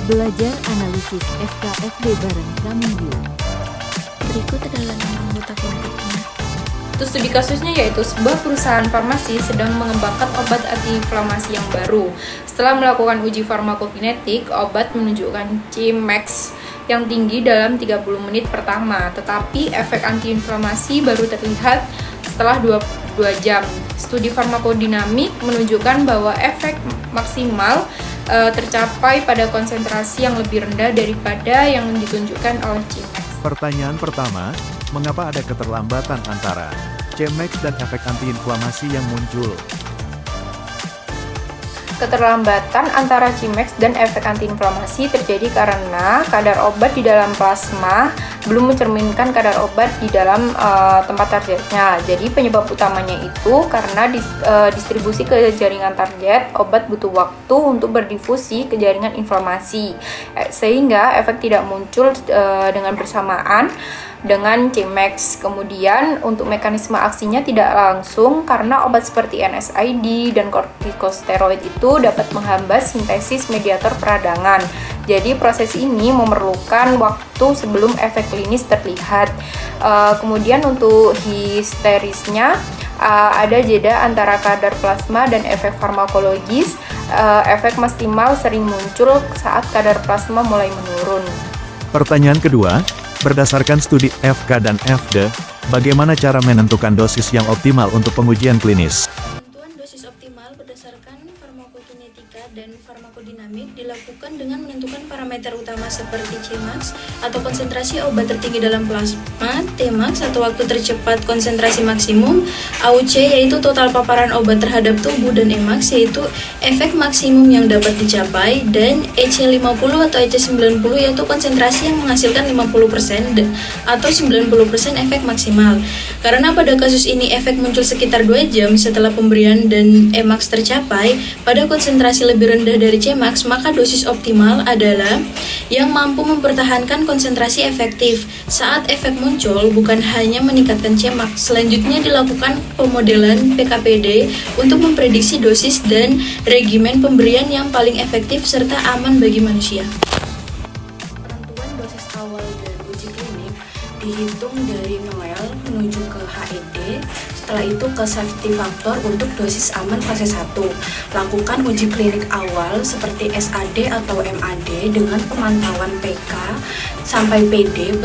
Belajar analisis FKFD bareng kami yuk. Berikut adalah nama anggota kelompoknya. Untuk studi kasusnya yaitu sebuah perusahaan farmasi sedang mengembangkan obat antiinflamasi yang baru. Setelah melakukan uji farmakokinetik, obat menunjukkan Cmax yang tinggi dalam 30 menit pertama, tetapi efek antiinflamasi baru terlihat setelah 2 jam. Studi farmakodinamik menunjukkan bahwa efek maksimal tercapai pada konsentrasi yang lebih rendah daripada yang ditunjukkan oleh Cmax. Pertanyaan pertama, mengapa ada keterlambatan antara Cmax dan efek antiinflamasi yang muncul? Keterlambatan antara Cmax dan efek antiinflamasi terjadi karena kadar obat di dalam plasma belum mencerminkan kadar obat di dalam tempat targetnya. Jadi penyebab utamanya itu karena distribusi ke jaringan target, obat butuh waktu untuk berdifusi ke jaringan inflamasi, sehingga efek tidak muncul dengan bersamaan dengan Cmax. Kemudian untuk mekanisme aksinya tidak langsung karena obat seperti NSAID dan kortikosteroid itu dapat menghambat sintesis mediator peradangan. Jadi proses ini memerlukan waktu sebelum efek klinis terlihat. Kemudian untuk histerisnya ada jeda antara kadar plasma dan efek farmakologis. Efek maksimal sering muncul saat kadar plasma mulai menurun. Pertanyaan kedua, berdasarkan studi FK dan FD, bagaimana cara menentukan dosis yang optimal untuk pengujian klinis? Penentuan dosis optimal berdasarkan farmakokinetika dan farmakodinamik dilakukan dengan menentukan parameter utama seperti Cmax atau konsentrasi obat tertinggi dalam plasma, Tmax atau waktu tercepat konsentrasi maksimum, AUC yaitu total paparan obat terhadap tubuh, dan Emax yaitu efek maksimum yang dapat dicapai, dan EC50 atau EC90 yaitu konsentrasi yang menghasilkan 50% atau 90% efek maksimal. Karena pada kasus ini efek muncul sekitar 2 jam setelah pemberian dan Emax tercapai pada konsentrasi lebih rendah dari Cmax, maka dosis optimal adalah yang mampu mempertahankan konsentrasi efektif saat efek muncul, bukan hanya meningkatkan Cmax. Selanjutnya dilakukan pemodelan PKPD untuk memprediksi dosis dan regimen pemberian yang paling efektif serta aman bagi manusia. Penentuan dosis awal dan uji klinik dihitung dari Noel menuju ke HED, setelah itu ke safety factor untuk dosis aman fase 1. Lakukan uji klinik awal seperti SAD atau MAD dengan pemantauan PK sampai PD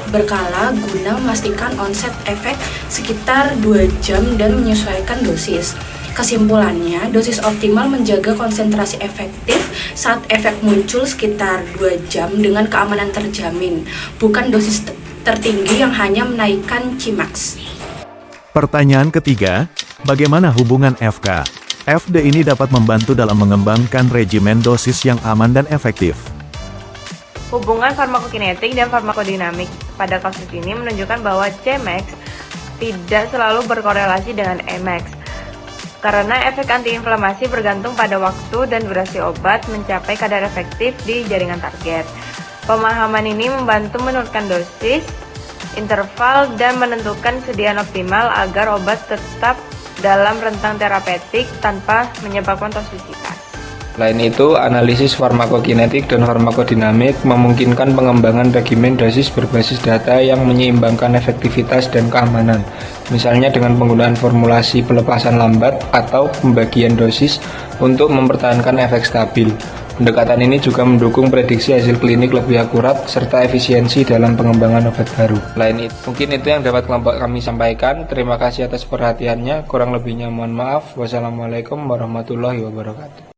berkala guna memastikan onset efek sekitar 2 jam dan menyesuaikan dosis. Kesimpulannya, dosis optimal menjaga konsentrasi efektif saat efek muncul sekitar 2 jam dengan keamanan terjamin, bukan dosis tertinggi yang hanya menaikkan Cmax. Pertanyaan ketiga, bagaimana hubungan FK, FD ini dapat membantu dalam mengembangkan regimen dosis yang aman dan efektif? Hubungan farmakokinetik dan farmakodinamik pada kasus ini menunjukkan bahwa Cmax tidak selalu berkorelasi dengan Emax, karena efek antiinflamasi bergantung pada waktu dan durasi obat mencapai kadar efektif di jaringan target. Pemahaman ini membantu menurunkan dosis, interval, dan menentukan sediaan optimal agar obat tetap dalam rentang terapeutik tanpa menyebabkan toksisitas. Selain itu, analisis farmakokinetik dan farmakodinamik memungkinkan pengembangan regimen dosis berbasis data yang menyeimbangkan efektivitas dan keamanan, misalnya dengan penggunaan formulasi pelepasan lambat atau pembagian dosis untuk mempertahankan efek stabil. Pendekatan ini juga mendukung prediksi hasil klinik lebih akurat serta efisiensi dalam pengembangan obat baru. Mungkin itu yang dapat kelompok kami sampaikan. Terima kasih atas perhatiannya. Kurang lebihnya mohon maaf. Wassalamualaikum warahmatullahi wabarakatuh.